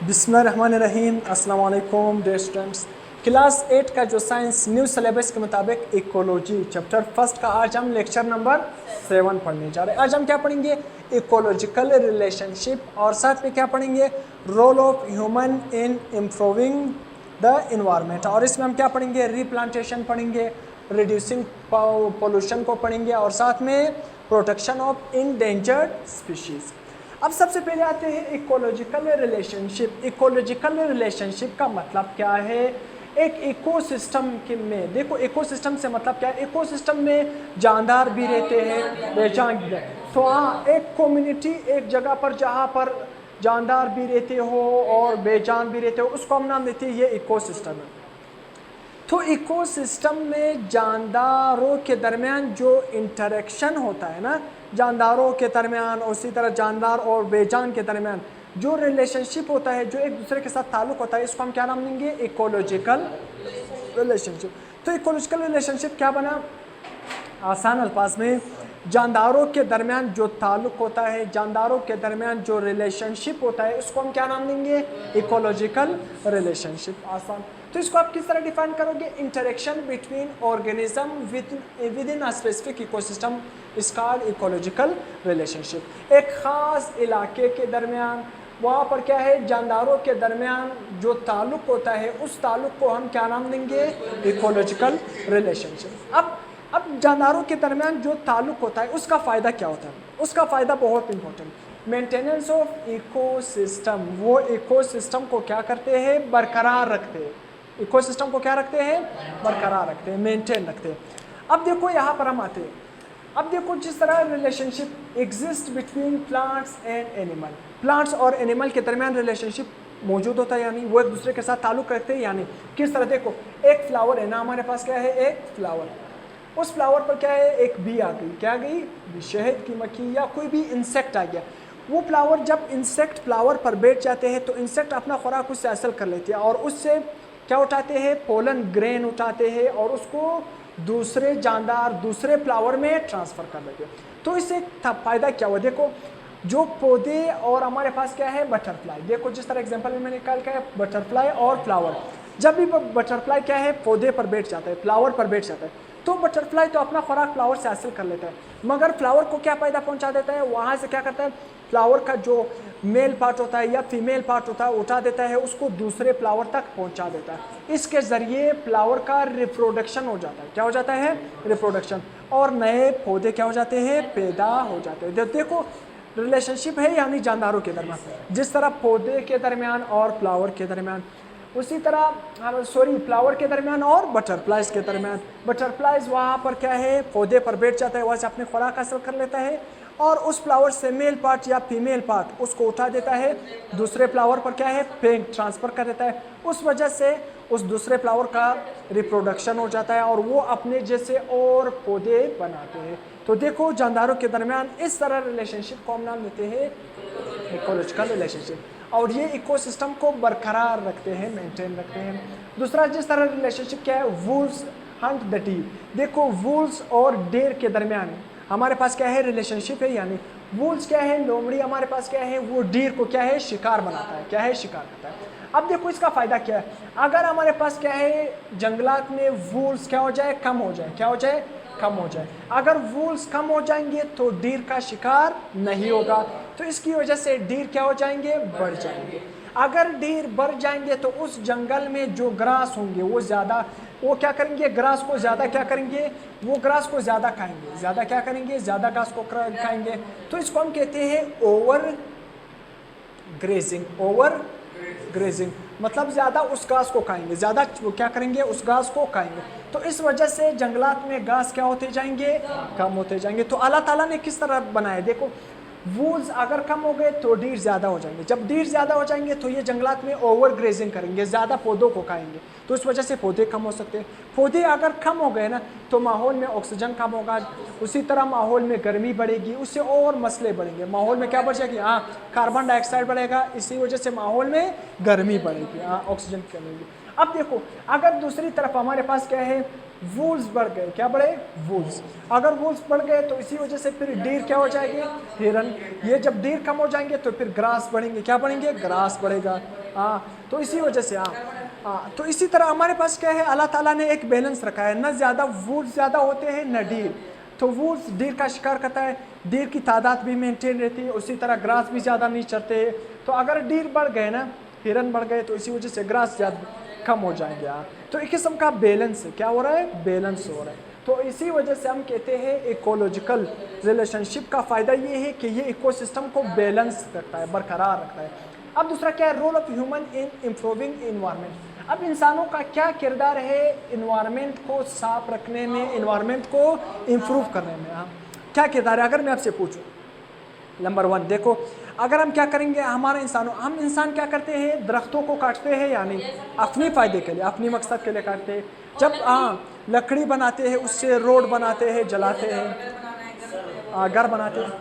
बिस्मिल्लाहिर्रहमानिर्रहीम। अस्सलाम वालेकुम डियर स्टूडेंट्स। क्लास 8 का जो साइंस न्यू सिलेबस के मुताबिक इकोलॉजी चैप्टर फर्स्ट का आज हम लेक्चर नंबर 7 पढ़ने जा रहे हैं। आज हम क्या पढ़ेंगे? इकोलॉजिकल रिलेशनशिप और साथ में क्या पढ़ेंगे? Role of human in improving the environment. और इसमें हम क्या पढ़ेंगे? रिप्लांटेशन पढ़ेंगे, रिड्यूसिंग पोल्यूशन को पढ़ेंगे और साथ में प्रोटेक्शन ऑफ इंडेंजर्ड स्पीशीज़। अब सबसे पहले आते हैं इकोलॉजिकल रिलेशनशिप। इकोलॉजिकल रिलेशनशिप का मतलब क्या है? एक इकोसिस्टम के में देखो, इकोसिस्टम से मतलब क्या है? इकोसिस्टम में जानदार भी रहते हैं, बेजान भी रहते हैं। तो हाँ, एक कम्युनिटी एक जगह पर जहाँ पर जानदार भी रहते हो और बेजान भी रहते हो, उसको हम नाम देते हैं ये इकोसिस्टम है। तो इकोसिस्टम में जानदारों के दरमियान जो इंटरेक्शन होता है ना, जानदारों के दरमियान, उसी तरह जानदार और बेजान के दरमियान जो रिलेशनशिप होता है, जो एक दूसरे के साथ ताल्लुक होता है, इसको हम क्या नाम देंगे? Ecological relationship. तो इकोलॉजिकल रिलेशनशिप क्या बना? आसान अल्फाज में, जानदारों के दरमियान जो ताल्लुक होता है, जानदारों के दरमियान जो रिलेशनशिप होता है, इसको हम क्या नाम देंगे? Ecological relationship. आसान। तो इसको आप किस तरह डिफाइन करोगे? Interaction between organism with in a specific ecosystem is called ecological relationship. एक खास इलाके के दरमियान वहाँ पर क्या है? जानदारों के दरमियान जो ताल्लुक होता है, उस ताल्लुक को हम क्या नाम देंगे? Ecological relationship. अब जानदारों के दरमियान जो ताल्लुक होता है, उसका फ़ायदा क्या होता है? उसका फ़ायदा बहुत इंपॉर्टेंट, मेंटेनेंस ऑफ इकोसिस्टम। वो इकोसिस्टम को क्या करते हैं? बरकरार रखते हैं। इकोसिस्टम को क्या रखते हैं? बरकरार रखते हैं, मेंटेन रखते हैं। अब देखो यहाँ पर हम आते हैं। अब देखो, जिस तरह relationship exist between plants and animal, plants और एनिमल के दरमियान रिलेशनशिप मौजूद होता है, यानी वो एक दूसरे के साथ ताल्लुक रखते हैं। यानी किस तरह? देखो, एक फ्लावर है ना, हमारे पास क्या है? एक फ्लावर। उस फ्लावर पर क्या है? एक बी आ गई। क्या आ गई? शहद की मक्खी या कोई भी इंसेक्ट आ गया। वो फ्लावर, जब इंसेक्ट फ्लावर पर बैठ जाते हैं तो इंसेक्ट अपना खुराक उससे हासिल कर लेते हैं और उससे क्या उठाते हैं? पोलन ग्रेन उठाते हैं और उसको दूसरे जानदार दूसरे फ्लावर में ट्रांसफ़र कर देते हैं। तो इससे फ़ायदा क्या हुआ? देखो, जो पौधे और हमारे पास क्या है? बटरफ्लाई। देखो, जिस तरह एग्जांपल में मैंने निकाल का है बटरफ्लाई और फ्लावर। जब भी बटरफ्लाई क्या है? पौधे पर बैठ जाता है, फ्लावर पर बैठ जाता है, तो बटरफ्लाई तो अपना खुराक फ्लावर से हासिल कर लेता है, मगर फ्लावर को क्या फ़ायदा पहुंचा देता है? वहाँ से क्या करता है? फ्लावर का जो मेल पार्ट होता है या फीमेल पार्ट होता है, उठा देता है, उसको दूसरे फ्लावर तक पहुंचा देता है। इसके ज़रिए फ्लावर का रिप्रोडक्शन हो जाता है। क्या हो जाता है? रिप्रोडक्शन। और नए पौधे क्या हो जाते हैं? पैदा हो जाते हैं। देखो, रिलेशनशिप है यानी जानदारों के दरमियान, जिस तरह पौधे के दरमियान और फ्लावर के दरमियान, उसी तरह फ्लावर के दरमियान और बटरफ्लाइज के दरमियान। बटरफ्लाइज वहाँ पर क्या है? पौधे पर बैठ जाता है, वहाँ से अपने खुराक हासिल कर लेता है और उस फ्लावर से मेल पार्ट या फीमेल पार्ट उसको उठा देता है, दूसरे फ्लावर पर क्या है? ट्रांसफ़र कर देता है। उस वजह से उस दूसरे फ्लावर का रिप्रोडक्शन हो जाता है और वो अपने जैसे और पौधे बनाते हैं। तो देखो, जानदारों के दरमियान इस तरह रिलेशनशिप को हम नाम देते हैं इकोलॉजिकल रिलेशनशिप। और ये इकोसिस्टम को बरकरार रखते हैं, मेंटेन रखते हैं। दूसरा, जिस तरह रिलेशनशिप क्या है? Wolves Hunt the deer. देखो, वुल्स और डेर के दरमियान हमारे पास क्या है? रिलेशनशिप है। यानी वुल्स क्या है? लोमड़ी हमारे पास क्या है? वो डीर को क्या है? शिकार बनाता है। क्या है? शिकार करता है। अब देखो, इसका फ़ायदा क्या है? अगर हमारे पास क्या है? जंगलात में वुल्स क्या हो जाए? कम हो जाए। क्या हो जाए? कम हो जाए। अगर वुल्स कम हो जाएंगे तो डीर का शिकार नहीं होगा, तो इसकी वजह से डीर क्या हो जाएंगे? बढ़ जाएंगे। अगर डीर बढ़ जाएंगे तो उस जंगल में जो ग्रास होंगे वो क्या करेंगे? ग्रास को ज़्यादा क्या करेंगे? वो ग्रास को ज़्यादा खाएंगे। ज़्यादा क्या करेंगे? ज़्यादा घास को खाएंगे। तो इसको हम कहते हैं ओवर ग्रेजिंग। ओवर ग्रेजिंग मतलब ज़्यादा उस घास को खाएंगे, ज़्यादा क्या करेंगे? उस घास को खाएंगे। तो इस वजह से जंगलात में घास क्या होते जाएंगे? कम होते जाएंगे। तो अल्लाह ताला ने किस तरह बनाया? देखो, वूल्स अगर कम हो गए तो डीर ज़्यादा हो जाएंगे। जब डीर ज़्यादा हो जाएंगे तो ये जंगलात में ओवर ग्रेजिंग करेंगे, ज़्यादा पौधों को खाएंगे, तो इस वजह से पौधे कम हो सकते हैं। पौधे अगर कम हो गए ना तो माहौल में ऑक्सीजन कम होगा, उसी तरह माहौल में गर्मी बढ़ेगी, उससे और मसले बढ़ेंगे। माहौल में क्या बढ़ जाएगी? हाँ, कार्बन डाइऑक्साइड बढ़ेगा, इसी वजह से माहौल में गर्मी बढ़ेगी, हाँ, ऑक्सीजन की कमी होगी। अब देखो, अगर दूसरी तरफ हमारे पास क्या है? वूल्स बढ़ गए। क्या बढ़े? वूल्स। अगर वूल्स बढ़ गए तो इसी वजह से फिर डीर क्या हो जाएंगे? हिरन। ये जब डीर कम हो जाएंगे तो फिर ग्रास बढ़ेंगे। क्या बढ़ेंगे? ग्रास बढ़ेगा। तो इसी वजह से तो इसी तरह हमारे पास क्या है, अल्लाह ताला ने एक बैलेंस रखा है, न ज़्यादा वुड ज़्यादा होते हैं न डीर। तो वुड्स डीर का शिकार करता है, डीर की तादाद भी मेंटेन रहती है, उसी तरह ग्रास भी ज़्यादा नहीं चढ़ते हैं। तो अगर डीर बढ़ गए ना, हिरन बढ़ गए, तो इसी वजह से ग्रास ज़्यादा कम हो जाएंगे। तो एक किस्म का बैलेंस क्या हो रहा है, बैलेंस हो रहा है। तो इसी वजह से हम कहते हैं इकोलॉजिकल रिलेशनशिप का फ़ायदा ये है कि ये इकोसिस्टम को बैलेंस रखता है, बरकरार रखता है। अब दूसरा क्या है, role of human in improving environment. अब इंसानों का क्या किरदार है इन्वायरमेंट को साफ रखने में, इन्वायरमेंट को इम्प्रूव करने में। क्या किरदार है, अगर मैं आपसे पूछूं, नंबर 1 देखो, अगर हम क्या करेंगे, हमारे हम इंसान क्या करते हैं, दरख्तों को काटते हैं, यानी अपने फ़ायदे के लिए, अपनी मकसद के लिए काटते हैं। जब लकड़ी बनाते हैं, उससे रोड बनाते हैं, जलाते हैं, घर बनाते हैं।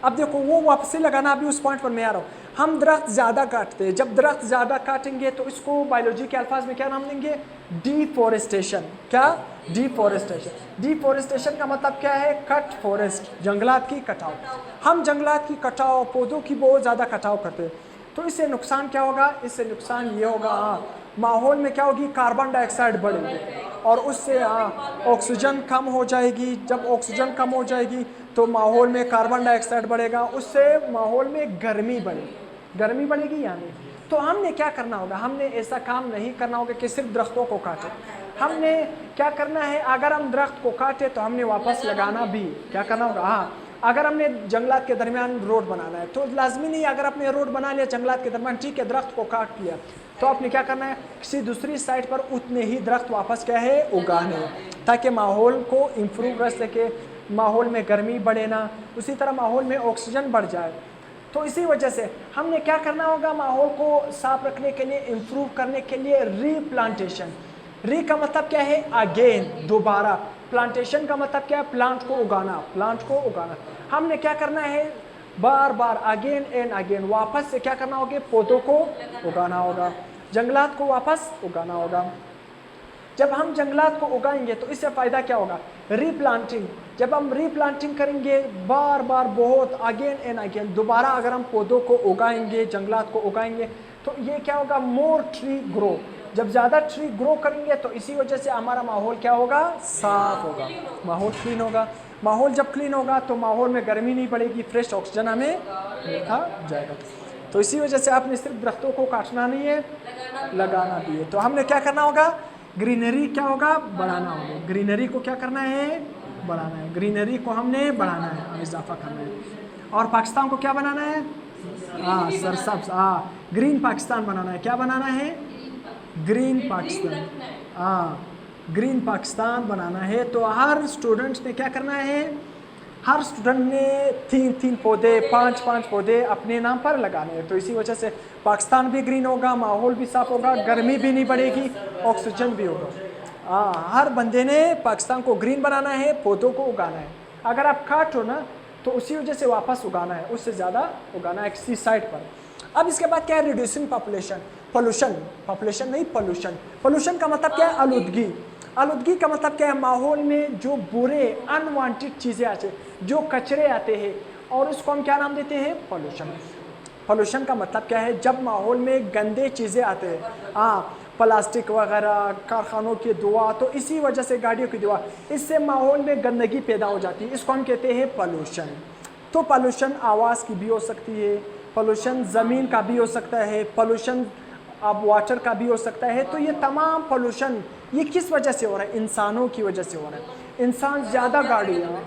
अब देखो वो वापसी लगाना, अभी उस पॉइंट पर मैं आ रहा हूँ। हम दरख्त ज़्यादा काटते हैं, जब दरख्त ज़्यादा काटेंगे तो इसको बायोलॉजी के अल्फाज में क्या नाम देंगे, डिफॉरेस्टेशन। क्या, डिफॉरेस्टेशन। डिफॉरेस्टेशन का मतलब क्या है, कट फॉरेस्ट, जंगलात की कटाव। हम जंगलात की कटाव, पौधों की बहुत ज़्यादा कटाव करते हैं। तो इससे नुकसान क्या होगा, इससे नुकसान ये होगा, माहौल में क्या होगी, कार्बन डाइऑक्साइड बढ़ेगी और उससे ऑक्सीजन कम हो जाएगी। जब ऑक्सीजन कम हो जाएगी तो माहौल में कार्बन डाइऑक्साइड बढ़ेगा, उससे माहौल में गर्मी बढ़ेगी यानी। तो हमने क्या करना होगा, हमने ऐसा काम नहीं करना होगा कि सिर्फ दरख्तों को काटें। हमने क्या करना है, अगर हम दरख्त को काटे तो हमने वापस लगाना भी क्या करना होगा। अगर हमने जंगलात के दरमियान रोड बनाना है तो लाजमी नहीं, अगर आपने रोड बना लिया जंगलात के दरमियान, ठीक है, दरख्त को काट लिया, तो आपने क्या करना है, किसी दूसरी साइड पर उतने ही दरख्त वापस क्या है, उगाने, ताकि माहौल को इम्प्रूव कर सके, माहौल में गर्मी बढ़े ना, उसी तरह माहौल में ऑक्सीजन बढ़ जाए। तो इसी वजह से हमने क्या करना होगा, माहौल को साफ रखने के लिए, इम्प्रूव करने के लिए रीप्लांटेशन। री का मतलब क्या है, अगेन, दोबारा। प्लांटेशन का मतलब क्या है, प्लांट को उगाना। हमने क्या करना है, बार बार, अगेन एंड अगेन, वापस से क्या करना होगा, पौधों को उगाना होगा, जंगलात को वापस उगाना होगा। जब हम जंगलात को उगाएंगे तो इससे फ़ायदा क्या होगा, रीप्लांटिंग। जब हम रीप्लांटिंग करेंगे बार बार, बहुत, अगेन एंड अगेन, दोबारा अगर हम पौधों को उगाएंगे, जंगलात को उगाएंगे, तो ये क्या होगा, मोर ट्री ग्रो। जब ज़्यादा ट्री ग्रो करेंगे तो इसी वजह से हमारा माहौल क्या होगा, साफ होगा, माहौल क्लीन होगा। माहौल जब क्लीन होगा तो माहौल में गर्मी नहीं पड़ेगी, फ्रेश ऑक्सीजन हमें मिलता जाएगा। तो इसी वजह से आपने सिर्फ दरख्तों को काटना नहीं है, लगाना भी है। तो हमने क्या करना होगा, ग्रीनरी क्या होगा, बढ़ाना होगा। ग्रीनरी को क्या करना है, बढ़ाना है। ग्रीनरी को हमने बढ़ाना है, इजाफा करना है। और पाकिस्तान को क्या बनाना है, सरसब्ज, ग्रीन पाकिस्तान बनाना है। क्या बनाना है, ग्रीन पाकिस्तान, ग्रीन पाकिस्तान बनाना है। तो हर स्टूडेंट ने क्या करना है, हर स्टूडेंट ने 3-3 पौधे, 5-5 पौधे अपने नाम पर लगाने हैं। तो इसी वजह से पाकिस्तान भी ग्रीन होगा, माहौल भी साफ होगा, गर्मी भी नहीं बढ़ेगी, ऑक्सीजन भी होगा। हर बंदे ने पाकिस्तान को ग्रीन बनाना है, पौधों को उगाना है। अगर आप काटो ना तो उसी वजह से वापस उगाना है, उससे ज़्यादा उगाना है किसी साइड पर। अब इसके बाद क्या है, रिड्यूसिंग पॉपुलेशन, पॉपुलेशन नहीं, पोल्यूशन का मतलब क्या है, आलूदगी। आलूदगी का मतलब क्या है, माहौल में जो बुरे अनवांटेड चीज़ें आते हैं, जो कचरे आते हैं, और उसको हम क्या नाम देते हैं, पोल्यूशन का मतलब क्या है, जब माहौल में गंदे चीज़ें आते हैं, प्लास्टिक वगैरह, कारखानों की धुआं, तो इसी वजह से गाड़ियों की धुआं, इससे माहौल में गंदगी पैदा हो जाती है, इसको हम कहते हैं पोल्यूशन। तो पोल्यूशन आवाज़ की भी हो सकती है, पोल्यूशन ज़मीन का भी हो सकता है, पोल्यूशन अब वाटर का भी हो सकता है। तो ये तमाम पोल्यूशन ये किस वजह से हो रहा है, इंसानों की वजह से हो रहा है। इंसान ज़्यादा गाड़ियाँ,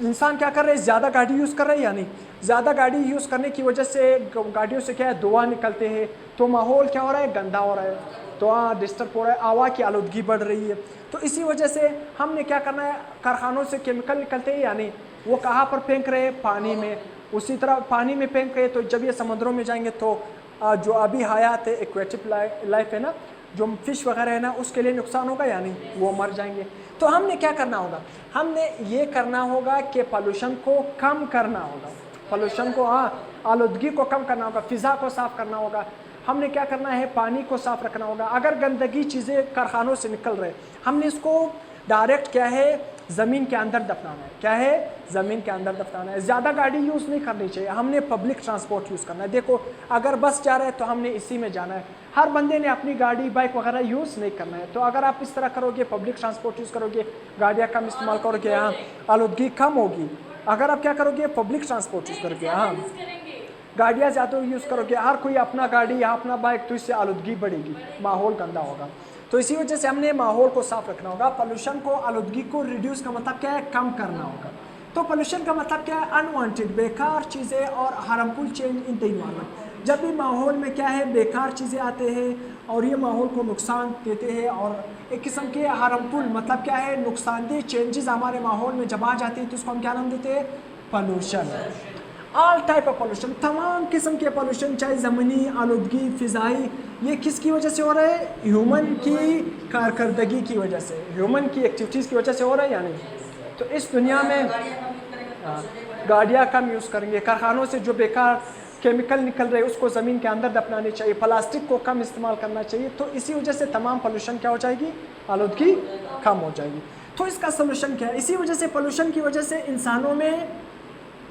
इंसान क्या कर रहे हैं, ज़्यादा गाड़ी यूज़ कर रहे हैं, यानी ज़्यादा गाड़ी यूज़ करने की वजह से गाड़ियों से क्या है, धुआं निकलते हैं, तो माहौल क्या हो रहा है, गंदा हो रहा है, तो डिस्टर्ब हो रहा है, हवा की आलूदगी बढ़ रही है। तो इसी वजह से हमने क्या करना है, कारखानों से केमिकल निकलते हैं, यानी वो कहाँ पर फेंक रहे हैं, पानी में। उसी तरह पानी में फेंक रहे, तो जब ये समुद्रों में जाएंगे तो जो अभी हयात है, एक्वेटिक लाइफ है ना, जो फिश वगैरह है ना, उसके लिए नुकसान होगा, यानी वो मर जाएंगे। तो हमने क्या करना होगा, हमने ये करना होगा कि पोल्यूशन को कम करना होगा, पोल्यूशन को, आलूदगी को कम करना होगा, फ़िज़ा को साफ़ करना होगा। हमने क्या करना है, पानी को साफ़ रखना होगा। अगर गंदगी चीज़ें कारखानों से निकल रहे, हमने इसको डायरेक्ट क्या है, ज़मीन के अंदर दफनाना है। क्या है? ज़मीन के अंदर दफनाना है। ज़्यादा गाड़ी यूज़ नहीं करनी चाहिए, हमने पब्लिक ट्रांसपोर्ट यूज़ करना है। देखो अगर बस जा रहा है तो हमने इसी में जाना है, हर बंदे ने अपनी गाड़ी बाइक वगैरह यूज़ नहीं करना है। तो अगर आप इस तरह करोगे, पब्लिक ट्रांसपोर्ट यूज़ करोगे, गाड़ियाँ कम इस्तेमाल करोगे, हाँ आलूदगी कम होगी। अगर आप क्या करोगे? पब्लिक ट्रांसपोर्ट यूज़ करोगे, हाँ गाड़ियाँ ज़्यादा यूज़ करोगे, हर कोई अपना गाड़ी या अपना बाइक, तो इससे आलूदगी बढ़ेगी, माहौल गंदा होगा। तो इसी वजह से हमने माहौल को साफ रखना होगा। पोल्यूशन को, आलूदगी को रिड्यूस का मतलब क्या है? कम करना होगा। तो पोल्यूशन का मतलब क्या है? अनवांटेड, बेकार चीज़ें और harmful change in the environment. जब भी माहौल में क्या है? बेकार चीज़ें आते हैं और ये माहौल को नुकसान देते हैं, और एक किस्म के हार्मफुल मतलब क्या है? नुकसानदेह चेंजेस हमारे माहौल में जब आ जाती है तो उसको हम क्या नाम देते हैं? Pollution. All type of pollution, तमाम किस्म के पोल्यूशन, चाहे ज़मीनी आलूदगी, फ़िज़ाई, ये किसकी वजह से हो रहा है? ह्यूमन की कारकर्दगी की वजह से, ह्यूमन की एक्टिविटीज़ की वजह से हो रहा है या नहीं? तो इस दुनिया में गाड़ियाँ कम यूज़ करेंगे, कारखानों से जो बेकार केमिकल निकल रहे हैं उसको ज़मीन के अंदर दफनाने चाहिए, प्लास्टिक को कम इस्तेमाल करना चाहिए। तो इसी वजह से तमाम पोल्यूशन क्या हो जाएगी? आलूदगी कम हो जाएगी। तो इसका सोल्यूशन क्या है? इसी वजह से, पोल्यूशन की वजह से इंसानों में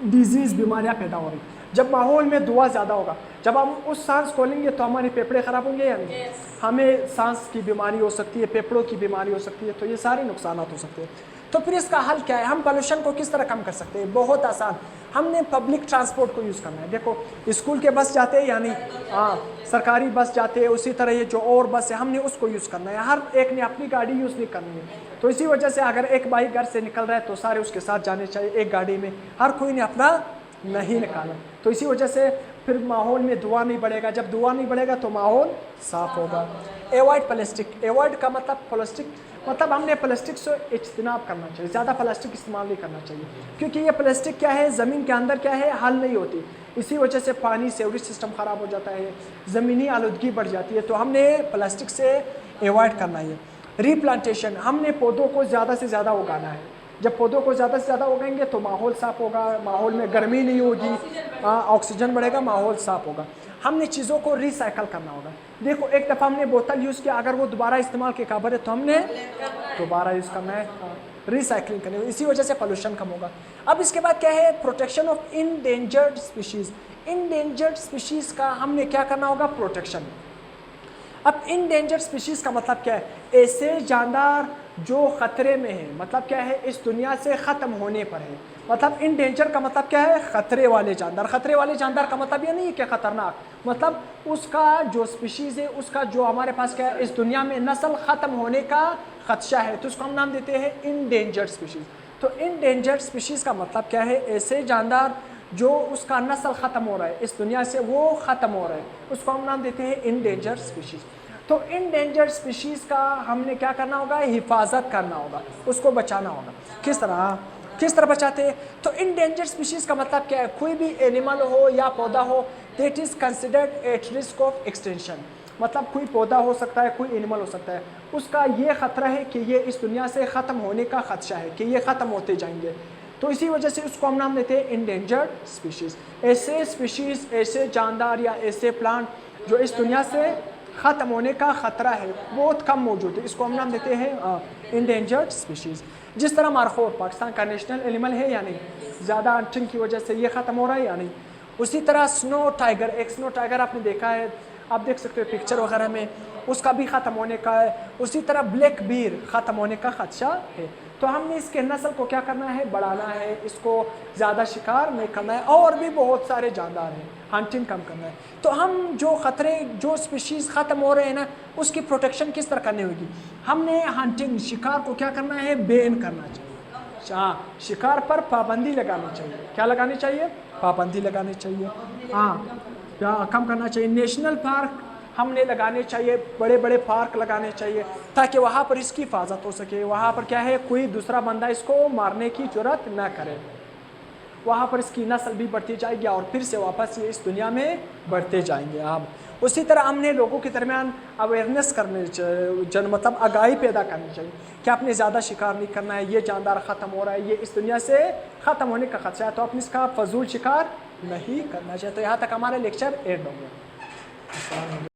डिजीज़, बीमारियां पैदा हो रही। जब माहौल में धुआं ज़्यादा होगा, जब हम उस सांस खोलेंगे तो हमारे फेफड़े ख़राब होंगे या नहीं? हमें सांस की बीमारी हो सकती है, फेफड़ों की बीमारी हो सकती है, तो ये सारे नुकसान हो सकते हैं। तो फिर इसका हल क्या है? हम पोल्यूशन को किस तरह कम कर सकते हैं? बहुत आसान, हमने पब्लिक ट्रांसपोर्ट को यूज़ करना है। देखो स्कूल के बस जाते हैं यानी, हाँ सरकारी बस जाते हैं, उसी तरह ये जो और बस है हमने उसको यूज़ करना है। हर एक ने अपनी गाड़ी यूज़ नहीं करनी है। तो इसी वजह से अगर एक भाई घर से निकल रहा है तो सारे उसके साथ जाने चाहिए एक गाड़ी में, हर कोई ने अपना नहीं निकाला। तो इसी वजह से फिर माहौल में धुआं नहीं बढ़ेगा, जब धुआं नहीं बढ़ेगा तो माहौल साफ होगा। एवॉइड प्लास्टिक, एवॉइड का मतलब प्लास्टिक मतलब हमने प्लास्टिक से इज्तनाब करना चाहिए, ज़्यादा प्लास्टिक इस्तेमाल नहीं करना चाहिए, क्योंकि ये प्लास्टिक क्या है? ज़मीन के अंदर क्या है? हल नहीं होती। इसी वजह से पानी, सीवरेज सिस्टम ख़राब हो जाता है, ज़मीनी आलूदगी बढ़ जाती है। तो हमने प्लास्टिक से एवॉइड करना है। रीप्लांटेशन, हमने पौधों को ज़्यादा से ज़्यादा उगाना है। जब पौधों को ज़्यादा से ज़्यादा उगाएंगे तो माहौल साफ़ होगा, माहौल में गर्मी नहीं होगी, ऑक्सीजन बढ़ेगा, माहौल साफ़ होगा। हमने चीज़ों को रिसाइकल करना होगा। देखो एक दफ़ा हमने बोतल यूज़ किया, अगर वो दोबारा इस्तेमाल के काबिल है तो हमने दोबारा यूज़ करना है, रिसाइकलिंग करनी है। इसी वजह से पोल्यूशन कम होगा। अब इसके बाद क्या है? Protection of endangered species. Endangered species का हमने क्या करना होगा? प्रोटेक्शन। अब इंडेंजर्ड स्पीशीज़ का मतलब क्या है? ऐसे जानदार जो ख़तरे में है, मतलब क्या है? इस दुनिया से ख़त्म होने पर है। मतलब इंडेंजर का मतलब क्या है? ख़तरे वाले जानदार। ख़तरे वाले जानदार का मतलब ये नहीं है कि ख़तरनाक, मतलब उसका जो स्पीशीज़ है, उसका जो हमारे पास क्या है, इस दुनिया में नस्ल ख़त्म होने का ख़दशा है, तो उसको हम नाम देते हैं इंडेंजर्ड स्पीशीज़। तो इंडेंजर्ड स्पीशीज़ का मतलब क्या है? ऐसे जानदार जो उसका नस्ल ख़त्म हो रहा है, इस दुनिया से वो ख़त्म हो रहा है, उसको हम नाम देते हैं इंडेंजर्ड स्पीशीज़। तो इंडेंजर्ड स्पीशीज़ का हमने क्या करना होगा? हिफाजत करना होगा, उसको बचाना होगा। किस तरह बचाते हैं? तो इंडेंजर्ड स्पीशीज़ का मतलब क्या है? कोई भी एनिमल हो या पौधा हो that is considered at risk of extension. मतलब कोई पौधा हो सकता है, कोई एनिमल हो सकता है, उसका ये ख़तरा है कि ये इस दुनिया से ख़त्म होने का ख़दशा है, कि ये ख़त्म होते जाएंगे। तो इसी वजह से उसको हम नाम देते हैं इंडेंजर्ड स्पीशीज़। ऐसे स्पीशीज़, ऐसे जानदार या ऐसे प्लांट जो इस दुनिया से ख़त्म होने का ख़तरा है, बहुत कम मौजूद है, इसको हम नाम देते हैं इंडेंजर्ड स्पीशीज़। जिस तरह मार्खोर पाकिस्तान का नेशनल एनिमल है या नहीं, ज़्यादा हंटिंग की वजह से ये ख़त्म हो रहा है या नहीं। उसी तरह स्नो टाइगर, एक स्नो टाइगर आपने देखा है, आप देख सकते हो पिक्चर वगैरह में, उसका भी ख़त्म होने का है। उसी तरह ब्लैक बीर ख़त्म होने का ख़दशा है। तो हमने इसके नस्ल को क्या करना है? बढ़ाना है, इसको ज़्यादा शिकार नहीं करना है। और भी बहुत सारे जानदार हैं, हंटिंग कम करना है। तो हम जो ख़तरे, जो स्पीशीज़ ख़त्म हो रहे हैं ना, उसकी प्रोटेक्शन किस तरह करनी होगी? हमने हंटिंग, शिकार को क्या करना है? बैन करना चाहिए। हाँ, शिकार पर पाबंदी लगानी चाहिए। क्या लगानी चाहिए? पाबंदी लगानी चाहिए। हाँ, क्या कम करना चाहिए। नेशनल पार्क हमने लगाने चाहिए, बड़े बड़े पार्क लगाने चाहिए, ताकि वहाँ पर इसकी हिफाजत हो सके। वहाँ पर क्या है? कोई दूसरा बंदा इसको मारने की जरूरत न करे। वहाँ पर इसकी नस्ल भी बढ़ती जाएगी और फिर से वापस ये इस दुनिया में बढ़ते जाएंगे। अब उसी तरह हमने लोगों के दरमियान अवेयरनेस करनी चाहिए, मतलब आगाही पैदा करनी चाहिए कि आपने ज़्यादा शिकार नहीं करना है, ये जानदार ख़त्म हो रहा है, ये इस दुनिया से ख़त्म होने का खदशा है, तो आपने इसका फजूल शिकार नहीं करना चाहिए। तो यहाँ तक हमारा लेक्चर एंड हो गया।